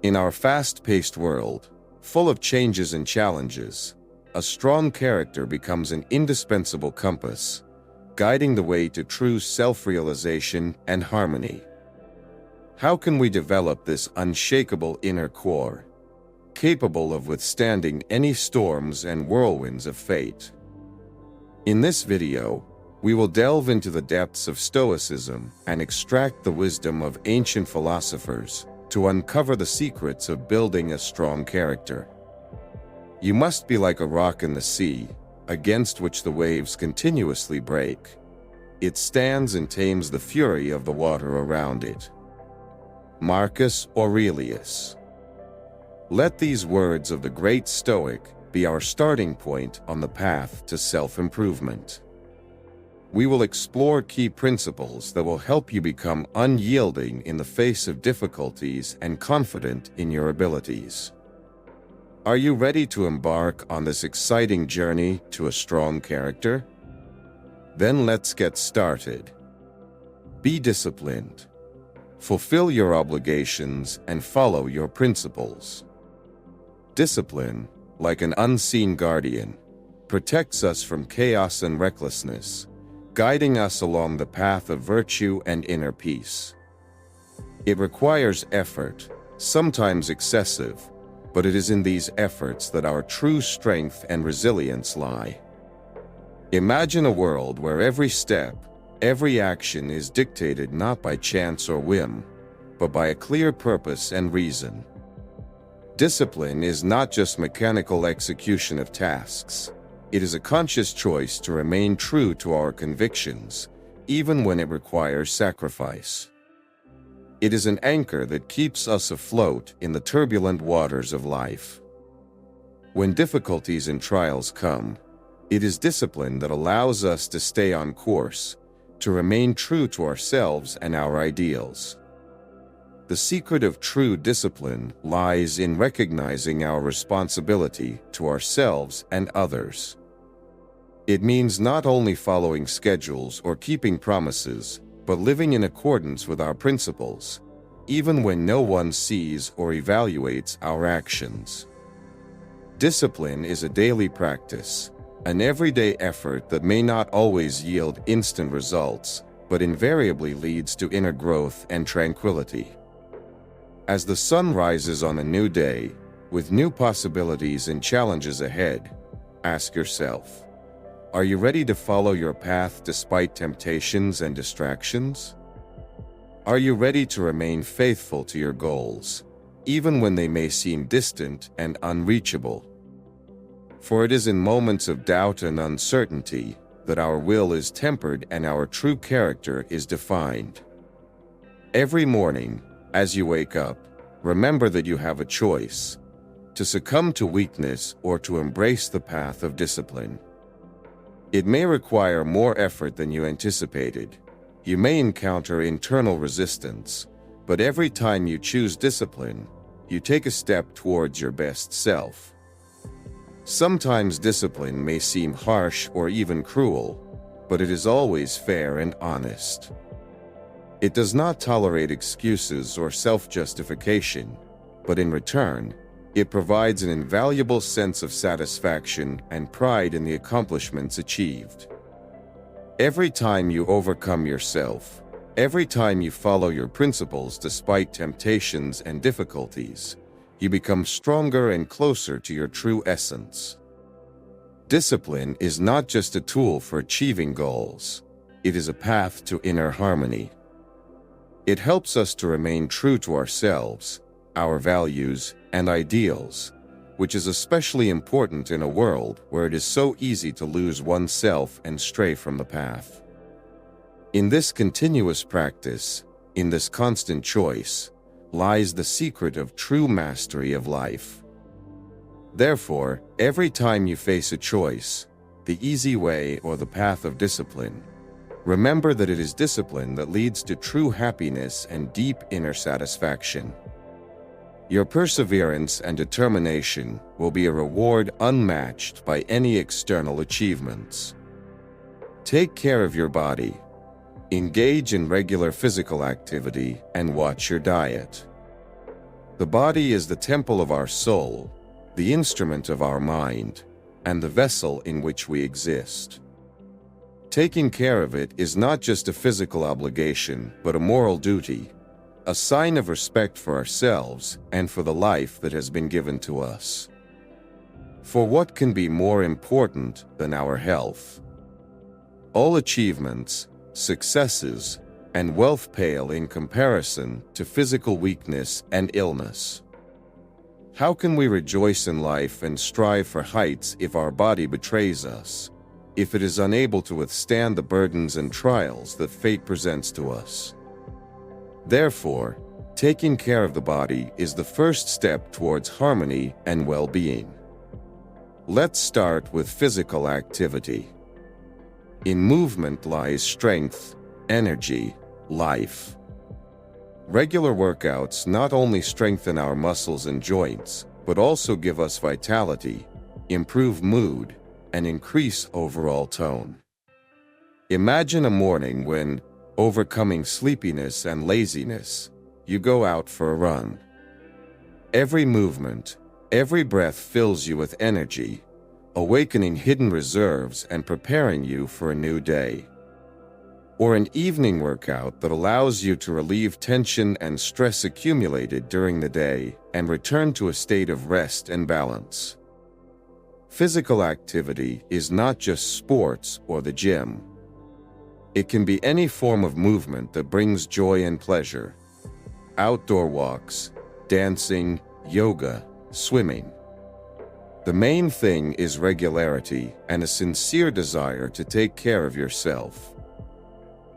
In our fast-paced world, full of changes and challenges, a strong character becomes an indispensable compass, guiding the way to true self-realization and harmony. How can we develop this unshakable inner core, capable of withstanding any storms and whirlwinds of fate? In this video, we will delve into the depths of Stoicism and extract the wisdom of ancient philosophers to uncover the secrets of building a strong character. You must be like a rock in the sea, against which the waves continuously break. It stands and tames the fury of the water around it. Marcus Aurelius. Let these words of the great Stoic be our starting point on the path to self-improvement. We will explore key principles that will help you become unyielding in the face of difficulties and confident in your abilities. Are you ready to embark on this exciting journey to a strong character? Then let's get started. Be disciplined. Fulfill your obligations and follow your principles. Discipline, like an unseen guardian, protects us from chaos and recklessness, guiding us along the path of virtue and inner peace. It requires effort, sometimes excessive, but it is in these efforts that our true strength and resilience lie. Imagine a world where every step, every action is dictated not by chance or whim, but by a clear purpose and reason. Discipline is not just mechanical execution of tasks. It is a conscious choice to remain true to our convictions, even when it requires sacrifice. It is an anchor that keeps us afloat in the turbulent waters of life. When difficulties and trials come, it is discipline that allows us to stay on course, to remain true to ourselves and our ideals. The secret of true discipline lies in recognizing our responsibility to ourselves and others. It means not only following schedules or keeping promises, but living in accordance with our principles, even when no one sees or evaluates our actions. Discipline is a daily practice, an everyday effort that may not always yield instant results, but invariably leads to inner growth and tranquility. As the sun rises on a new day, with new possibilities and challenges ahead, ask yourself, are you ready to follow your path despite temptations and distractions? Are you ready to remain faithful to your goals, even when they may seem distant and unreachable? For it is in moments of doubt and uncertainty that our will is tempered and our true character is defined. Every morning, as you wake up, remember that you have a choice: to succumb to weakness or to embrace the path of discipline. It may require more effort than you anticipated. You may encounter internal resistance, but every time you choose discipline, you take a step towards your best self. Sometimes discipline may seem harsh or even cruel, but it is always fair and honest. It does not tolerate excuses or self-justification, but in return, it provides an invaluable sense of satisfaction and pride in the accomplishments achieved. Every time you overcome yourself, every time you follow your principles despite temptations and difficulties, you become stronger and closer to your true essence. Discipline is not just a tool for achieving goals. It is a path to inner harmony. It helps us to remain true to ourselves, our values, and ideals, which is especially important in a world where it is so easy to lose oneself and stray from the path. In this continuous practice, in this constant choice, lies the secret of true mastery of life. Therefore, every time you face a choice, the easy way or the path of discipline, remember that it is discipline that leads to true happiness and deep inner satisfaction. Your perseverance and determination will be a reward unmatched by any external achievements. Take care of your body. Engage in regular physical activity and watch your diet. The body is the temple of our soul, the instrument of our mind, and the vessel in which we exist. Taking care of it is not just a physical obligation, but a moral duty, a sign of respect for ourselves and for the life that has been given to us. For what can be more important than our health? All achievements, successes, and wealth pale in comparison to physical weakness and illness. How can we rejoice in life and strive for heights if our body betrays us, if it is unable to withstand the burdens and trials that fate presents to us? Therefore, taking care of the body is the first step towards harmony and well-being. Let's start with physical activity. In movement lies strength, energy, life. Regular workouts not only strengthen our muscles and joints, but also give us vitality, improve mood, and increase overall tone. Imagine a morning when, overcoming sleepiness and laziness, you go out for a run. Every movement, every breath fills you with energy, awakening hidden reserves and preparing you for a new day. Or an evening workout that allows you to relieve tension and stress accumulated during the day and return to a state of rest and balance. Physical activity is not just sports or the gym. It can be any form of movement that brings joy and pleasure. Outdoor walks, dancing, yoga, swimming. The main thing is regularity and a sincere desire to take care of yourself.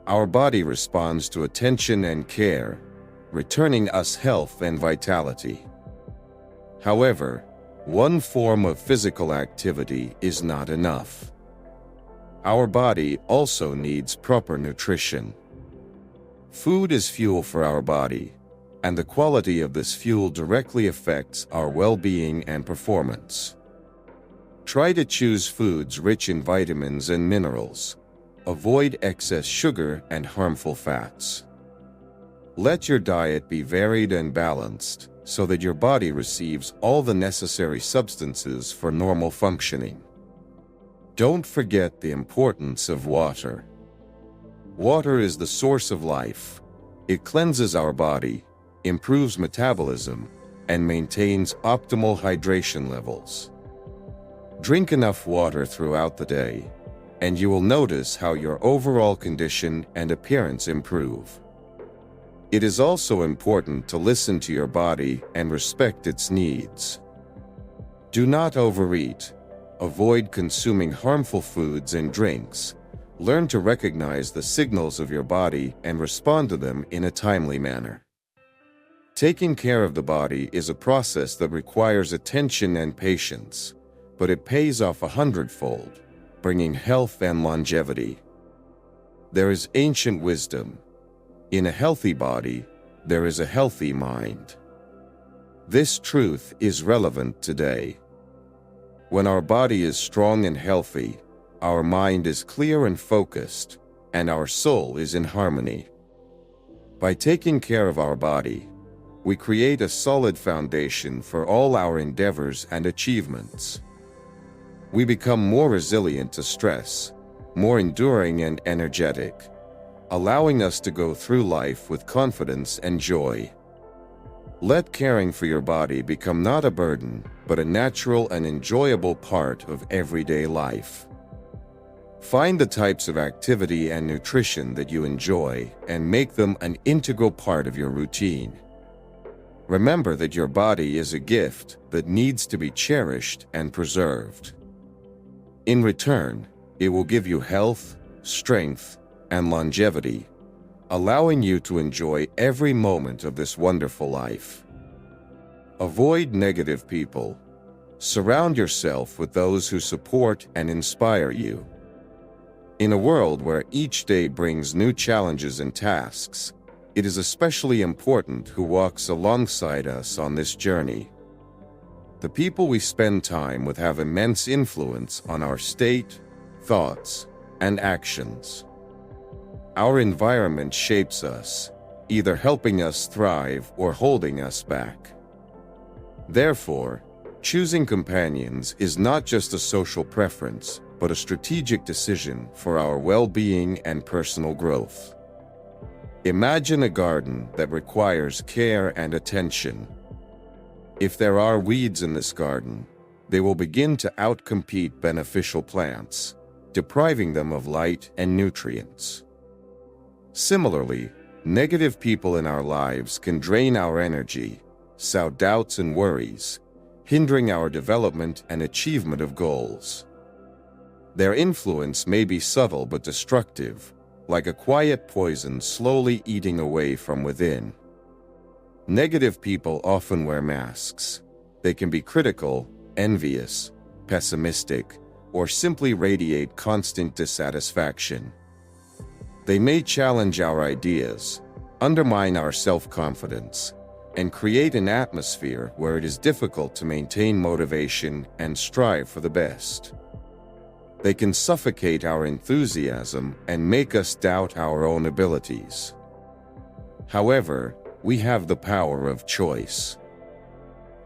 Our body responds to attention and care, returning us health and vitality. However, one form of physical activity is not enough. Our body also needs proper nutrition. Food is fuel for our body, and the quality of this fuel directly affects our well-being and performance. Try to choose foods rich in vitamins and minerals. Avoid excess sugar and harmful fats. Let your diet be varied and balanced so that your body receives all the necessary substances for normal functioning. Don't forget the importance of water. Water is the source of life. It cleanses our body, improves metabolism, and maintains optimal hydration levels. Drink enough water throughout the day, and you will notice how your overall condition and appearance improve. It is also important to listen to your body and respect its needs. Do not overeat. Avoid consuming harmful foods and drinks. Learn to recognize the signals of your body and respond to them in a timely manner. Taking care of the body is a process that requires attention and patience, but it pays off 100-fold, bringing health and longevity. There is ancient wisdom. In a healthy body, there is a healthy mind. This truth is relevant today. When our body is strong and healthy, our mind is clear and focused, and our soul is in harmony. By taking care of our body, we create a solid foundation for all our endeavors and achievements. We become more resilient to stress, more enduring and energetic, allowing us to go through life with confidence and joy. Let caring for your body become not a burden, but a natural and enjoyable part of everyday life. Find the types of activity and nutrition that you enjoy and make them an integral part of your routine. Remember that your body is a gift that needs to be cherished and preserved. In return, it will give you health, strength, and longevity, allowing you to enjoy every moment of this wonderful life. Avoid negative people. Surround yourself with those who support and inspire you. In a world where each day brings new challenges and tasks, it is especially important who walks alongside us on this journey. The people we spend time with have immense influence on our state, thoughts, and actions. Our environment shapes us, either helping us thrive or holding us back. Therefore, choosing companions is not just a social preference, but a strategic decision for our well-being and personal growth. Imagine a garden that requires care and attention. If there are weeds in this garden, they will begin to outcompete beneficial plants, depriving them of light and nutrients. Similarly, negative people in our lives can drain our energy, sow doubts and worries, hindering our development and achievement of goals. Their influence may be subtle but destructive, like a quiet poison slowly eating away from within. Negative people often wear masks. They can be critical, envious, pessimistic, or simply radiate constant dissatisfaction. They may challenge our ideas, undermine our self-confidence, and create an atmosphere where it is difficult to maintain motivation and strive for the best. They can suffocate our enthusiasm and make us doubt our own abilities. However, we have the power of choice.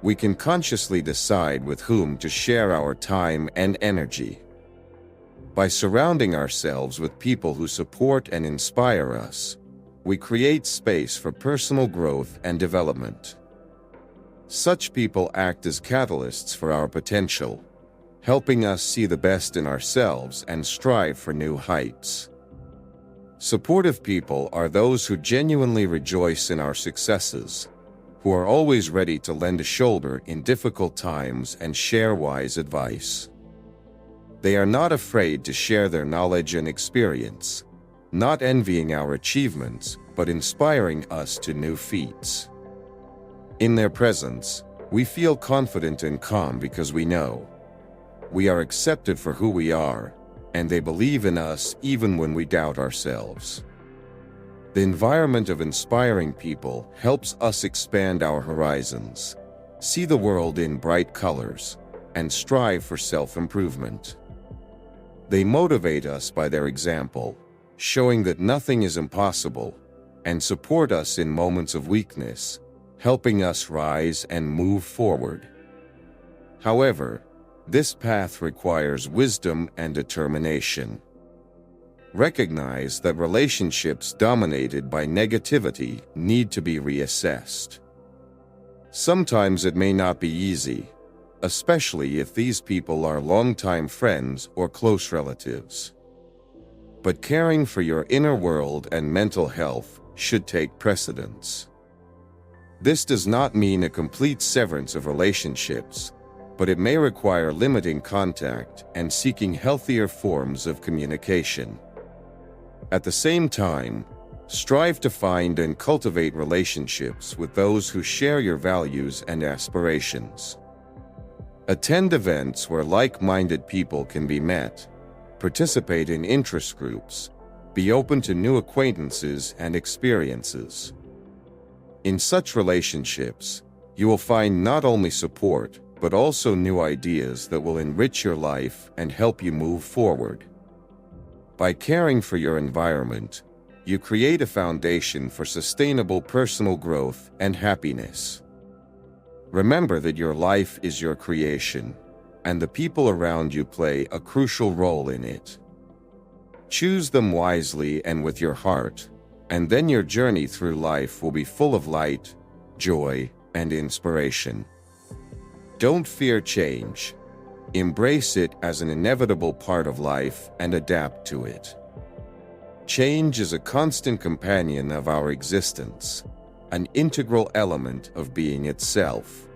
We can consciously decide with whom to share our time and energy. By surrounding ourselves with people who support and inspire us, we create space for personal growth and development. Such people act as catalysts for our potential, helping us see the best in ourselves and strive for new heights. Supportive people are those who genuinely rejoice in our successes, who are always ready to lend a shoulder in difficult times and share wise advice. They are not afraid to share their knowledge and experience, not envying our achievements, but inspiring us to new feats. In their presence, we feel confident and calm because we know we are accepted for who we are, and they believe in us even when we doubt ourselves. The environment of inspiring people helps us expand our horizons, see the world in bright colors, and strive for self-improvement. They motivate us by their example, showing that nothing is impossible, and support us in moments of weakness, helping us rise and move forward. However, this path requires wisdom and determination. Recognize that relationships dominated by negativity need to be reassessed. Sometimes it may not be easy, especially if these people are longtime friends or close relatives. But caring for your inner world and mental health should take precedence. This does not mean a complete severance of relationships, but it may require limiting contact and seeking healthier forms of communication. At the same time, strive to find and cultivate relationships with those who share your values and aspirations. Attend events where like-minded people can be met, participate in interest groups, be open to new acquaintances and experiences. In such relationships, you will find not only support, but also new ideas that will enrich your life and help you move forward. By caring for your environment, you create a foundation for sustainable personal growth and happiness. Remember that your life is your creation, and the people around you play a crucial role in it. Choose them wisely and with your heart, and then your journey through life will be full of light, joy, and inspiration. Don't fear change. Embrace it as an inevitable part of life and adapt to it. Change is a constant companion of our existence, an integral element of being itself.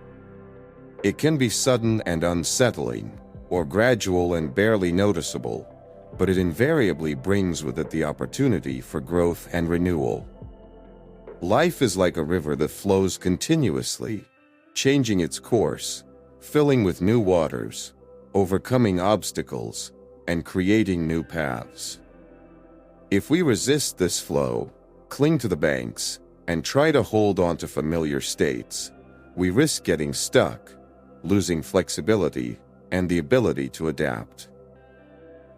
It can be sudden and unsettling, or gradual and barely noticeable, but it invariably brings with it the opportunity for growth and renewal. Life is like a river that flows continuously, changing its course, filling with new waters, overcoming obstacles, and creating new paths. If we resist this flow, cling to the banks, and try to hold on to familiar states, we risk getting stuck, losing flexibility, and the ability to adapt.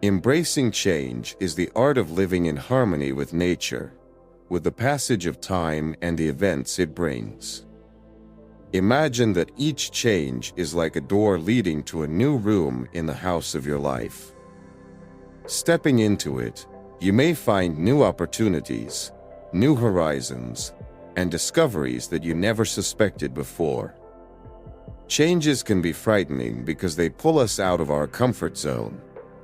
Embracing change is the art of living in harmony with nature, with the passage of time and the events it brings. Imagine that each change is like a door leading to a new room in the house of your life. Stepping into it, you may find new opportunities, new horizons, and discoveries that you never suspected before. Changes can be frightening because they pull us out of our comfort zone,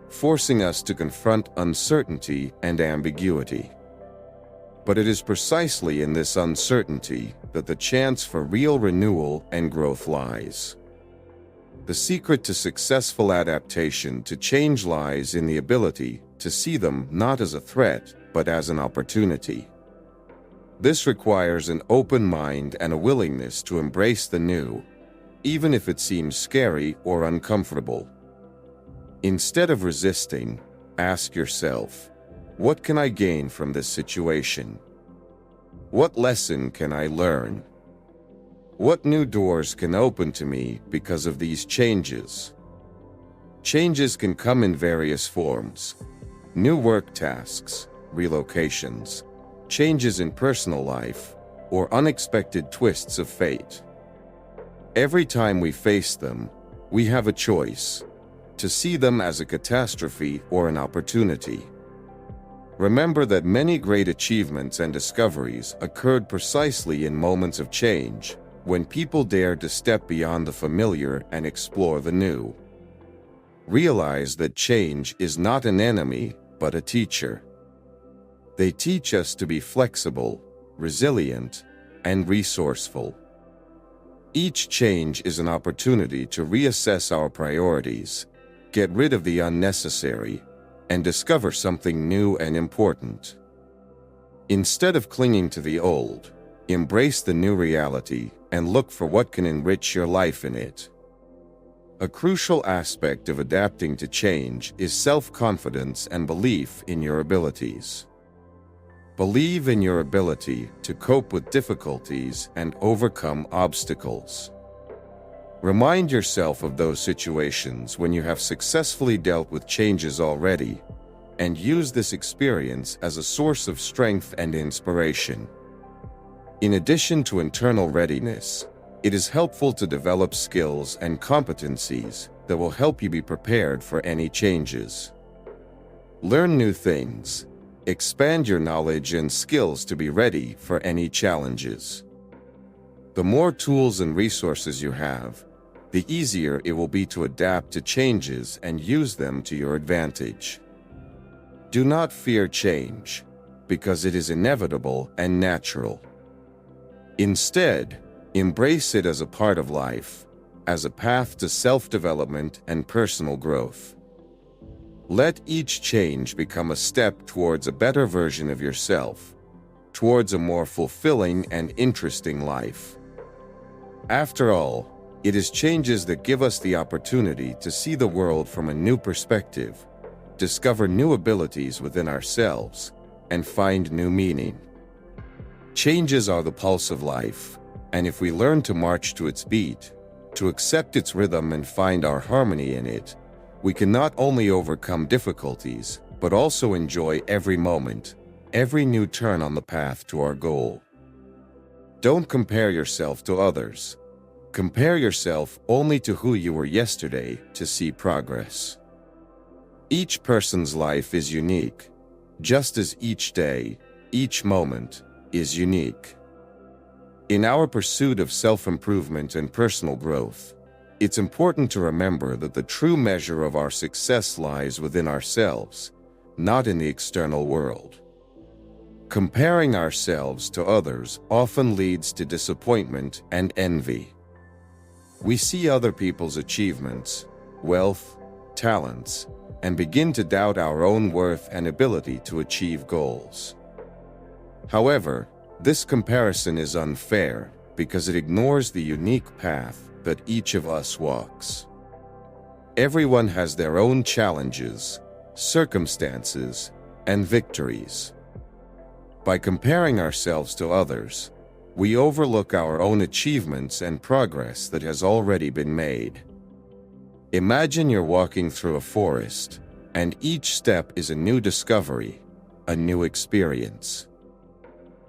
forcing us to confront uncertainty and ambiguity. But it is precisely in this uncertainty that the chance for real renewal and growth lies. The secret to successful adaptation to change lies in the ability to see them not as a threat, but as an opportunity. This requires an open mind and a willingness to embrace the new, even if it seems scary or uncomfortable. Instead of resisting, ask yourself, what can I gain from this situation? What lesson can I learn? What new doors can open to me because of these changes? Changes can come in various forms: new work tasks, relocations, changes in personal life, or unexpected twists of fate. Every time we face them, we have a choice: to see them as a catastrophe or an opportunity. Remember that many great achievements and discoveries occurred precisely in moments of change, when people dared to step beyond the familiar and explore the new. Realize that change is not an enemy, but a teacher. They teach us to be flexible, resilient, and resourceful. Each change is an opportunity to reassess our priorities, get rid of the unnecessary, and discover something new and important. Instead of clinging to the old, embrace the new reality and look for what can enrich your life in it. A crucial aspect of adapting to change is self-confidence and belief in your abilities. Believe in your ability to cope with difficulties and overcome obstacles. Remind yourself of those situations when you have successfully dealt with changes already, and use this experience as a source of strength and inspiration. In addition to internal readiness, it is helpful to develop skills and competencies that will help you be prepared for any changes. Learn new things. Expand your knowledge and skills to be ready for any challenges. The more tools and resources you have, the easier it will be to adapt to changes and use them to your advantage. Do not fear change, because it is inevitable and natural. Instead, embrace it as a part of life, as a path to self-development and personal growth. Let each change become a step towards a better version of yourself, towards a more fulfilling and interesting life. After all, it is changes that give us the opportunity to see the world from a new perspective, discover new abilities within ourselves, and find new meaning. Changes are the pulse of life, and if we learn to march to its beat, to accept its rhythm and find our harmony in it, we can not only overcome difficulties, but also enjoy every moment, every new turn on the path to our goal. Don't compare yourself to others. Compare yourself only to who you were yesterday to see progress. Each person's life is unique, just as each day, each moment, is unique. In our pursuit of self-improvement and personal growth, it's important to remember that the true measure of our success lies within ourselves, not in the external world. Comparing ourselves to others often leads to disappointment and envy. We see other people's achievements, wealth, talents, and begin to doubt our own worth and ability to achieve goals. However, this comparison is unfair because it ignores the unique path that each of us walks. Everyone has their own challenges, circumstances, and victories. By comparing ourselves to others, we overlook our own achievements and progress that has already been made. Imagine you're walking through a forest, and each step is a new discovery, a new experience.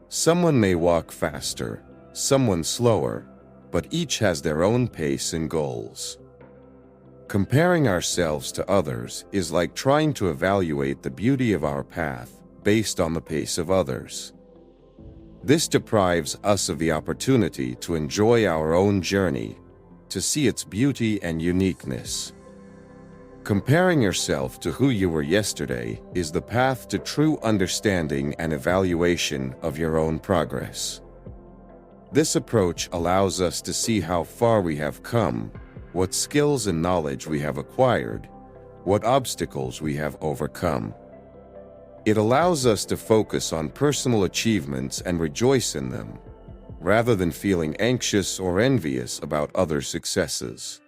Someone may walk faster, someone slower, but each has their own pace and goals. Comparing ourselves to others is like trying to evaluate the beauty of our path based on the pace of others. This deprives us of the opportunity to enjoy our own journey, to see its beauty and uniqueness. Comparing yourself to who you were yesterday is the path to true understanding and evaluation of your own progress. This approach allows us to see how far we have come, what skills and knowledge we have acquired, what obstacles we have overcome. It allows us to focus on personal achievements and rejoice in them, rather than feeling anxious or envious about others' successes.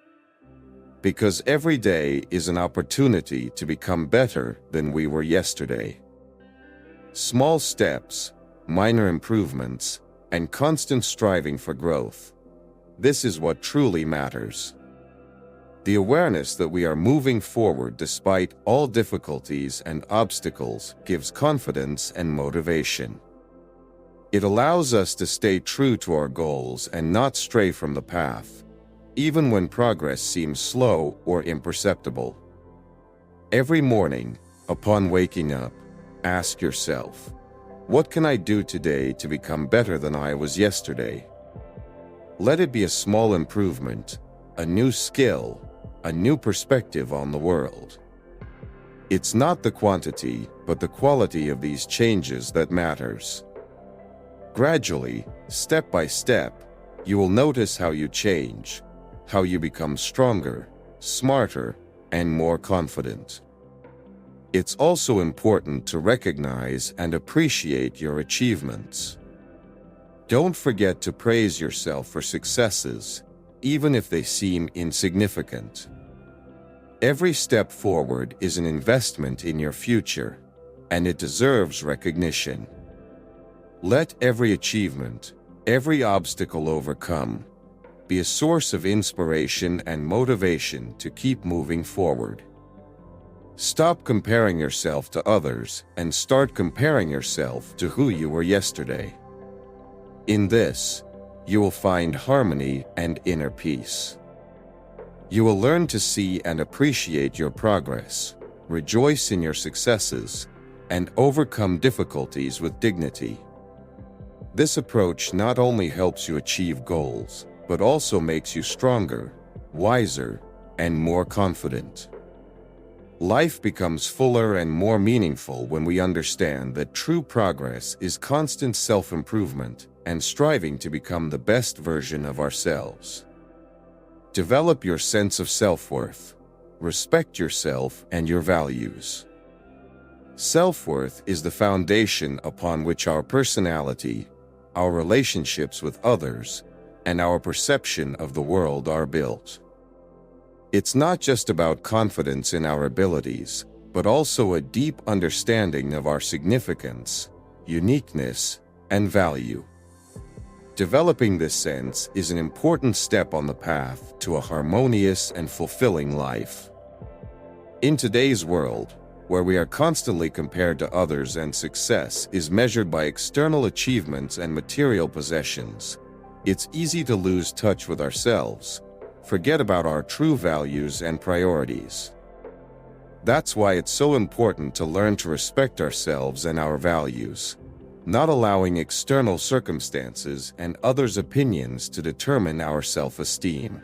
Because every day is an opportunity to become better than we were yesterday. Small steps, minor improvements, and constant striving for growth. This is what truly matters. The awareness that we are moving forward despite all difficulties and obstacles gives confidence and motivation. It allows us to stay true to our goals and not stray from the path, even when progress seems slow or imperceptible. Every morning, upon waking up, ask yourself, what can I do today to become better than I was yesterday? Let it be a small improvement, a new skill, a new perspective on the world. It's not the quantity, but the quality of these changes that matters. Gradually, step by step, you will notice how you change, how you become stronger, smarter, and more confident. It's also important to recognize and appreciate your achievements. Don't forget to praise yourself for successes, even if they seem insignificant. Every step forward is an investment in your future, and it deserves recognition. Let every achievement, every obstacle overcome, be a source of inspiration and motivation to keep moving forward. Stop comparing yourself to others and start comparing yourself to who you were yesterday. In this, you will find harmony and inner peace. You will learn to see and appreciate your progress, rejoice in your successes, and overcome difficulties with dignity. This approach not only helps you achieve goals, but also makes you stronger, wiser, and more confident. Life becomes fuller and more meaningful when we understand that true progress is constant self-improvement and striving to become the best version of ourselves. Develop your sense of self-worth. Respect yourself and your values. Self-worth is the foundation upon which our personality, our relationships with others, and our perception of the world are built. It's not just about confidence in our abilities, but also a deep understanding of our significance, uniqueness, and value. Developing this sense is an important step on the path to a harmonious and fulfilling life. In today's world, where we are constantly compared to others and success is measured by external achievements and material possessions, it's easy to lose touch with ourselves, forget about our true values and priorities. That's why it's so important to learn to respect ourselves and our values, not allowing external circumstances and others' opinions to determine our self-esteem.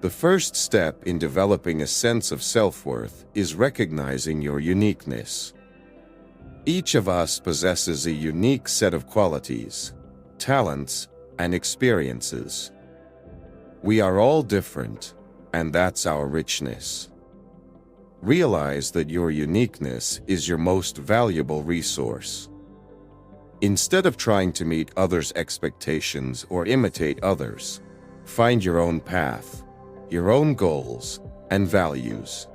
The first step in developing a sense of self-worth is recognizing your uniqueness. Each of us possesses a unique set of qualities, talents, and experiences. We are all different, and that's our richness. Realize that your uniqueness is your most valuable resource. Instead of trying to meet others' expectations or imitate others, find your own path, your own goals, and values.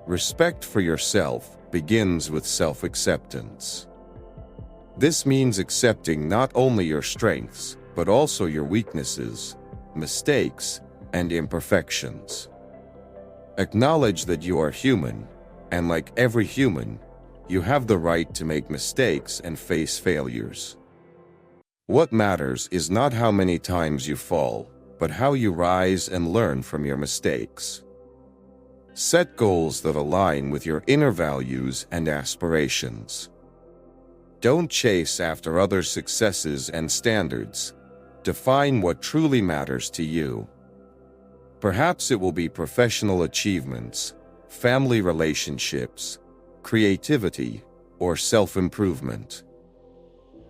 Respect for yourself begins with self-acceptance. This means accepting not only your strengths, but also your weaknesses, mistakes, and imperfections. Acknowledge that you are human, and like every human, you have the right to make mistakes and face failures. What matters is not how many times you fall, but how you rise and learn from your mistakes. Set goals that align with your inner values and aspirations. Don't chase after others' successes and standards. Define what truly matters to you. Perhaps it will be professional achievements, family relationships, creativity, or self-improvement.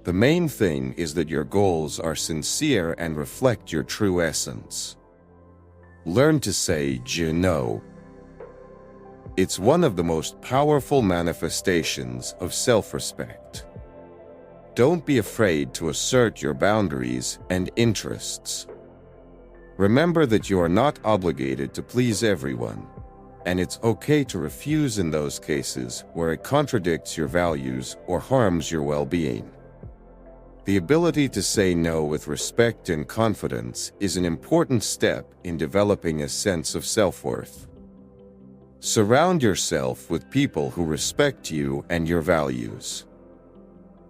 The main thing is that your goals are sincere and reflect your true essence. Learn to say no. It's one of the most powerful manifestations of self-respect. Don't be afraid to assert your boundaries and interests. Remember that you are not obligated to please everyone, and it's okay to refuse in those cases where it contradicts your values or harms your well-being. The ability to say no with respect and confidence is an important step in developing a sense of self-worth. Surround yourself with people who respect you and your values.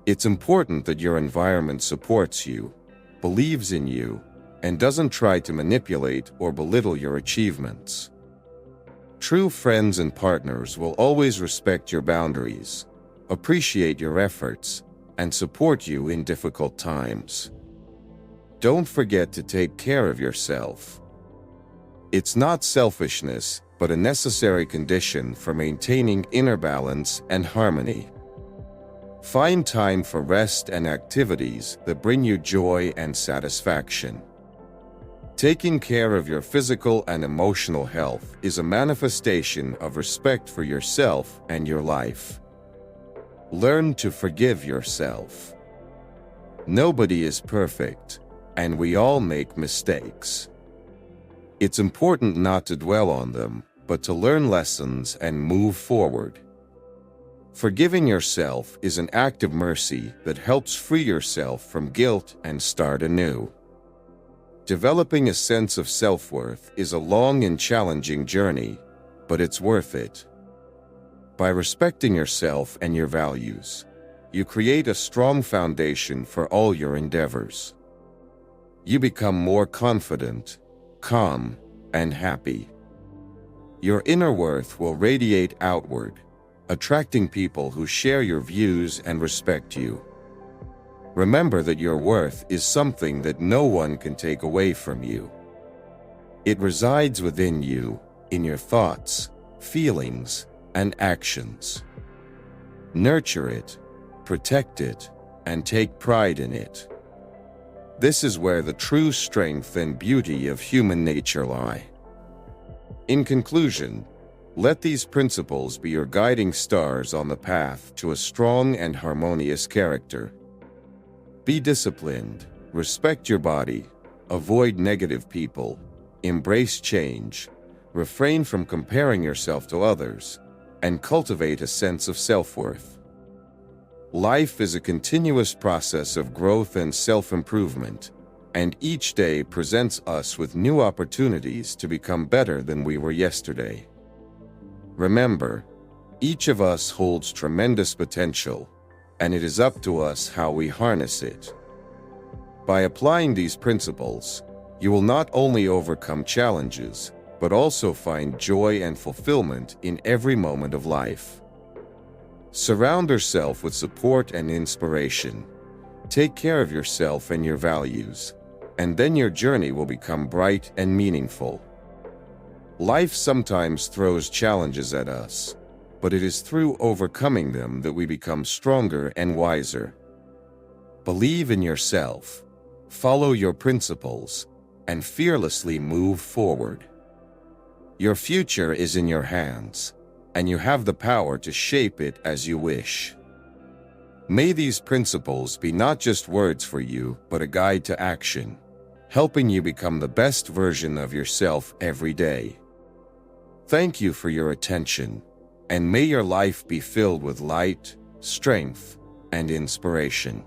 It's important that your environment supports you, believes in you, and doesn't try to manipulate or belittle your achievements. True friends and partners will always respect your boundaries, appreciate your efforts, and support you in difficult times. Don't forget to take care of yourself. It's not selfishness, but a necessary condition for maintaining inner balance and harmony. Find time for rest and activities that bring you joy and satisfaction. Taking care of your physical and emotional health is a manifestation of respect for yourself and your life. Learn to forgive yourself. Nobody is perfect, and we all make mistakes. It's important not to dwell on them, but to learn lessons and move forward. Forgiving yourself is an act of mercy that helps free yourself from guilt and start anew. Developing a sense of self-worth is a long and challenging journey, but it's worth it. By respecting yourself and your values, you create a strong foundation for all your endeavors. You become more confident, calm, and happy. Your inner worth will radiate outward, attracting people who share your views and respect you. Remember that your worth is something that no one can take away from you. It resides within you, in your thoughts, feelings, and actions. Nurture it, protect it, and take pride in it. This is where the true strength and beauty of human nature lie. In conclusion, let these principles be your guiding stars on the path to a strong and harmonious character. Be disciplined, respect your body, avoid negative people, embrace change, refrain from comparing yourself to others, and cultivate a sense of self-worth. Life is a continuous process of growth and self-improvement, and each day presents us with new opportunities to become better than we were yesterday. Remember, each of us holds tremendous potential, and it is up to us how we harness it. By applying these principles, you will not only overcome challenges, but also find joy and fulfillment in every moment of life. Surround yourself with support and inspiration. Take care of yourself and your values, and then your journey will become bright and meaningful. Life sometimes throws challenges at us, but it is through overcoming them that we become stronger and wiser. Believe in yourself, follow your principles, and fearlessly move forward. Your future is in your hands, and you have the power to shape it as you wish. May these principles be not just words for you, but a guide to action, helping you become the best version of yourself every day. Thank you for your attention, and may your life be filled with light, strength, and inspiration.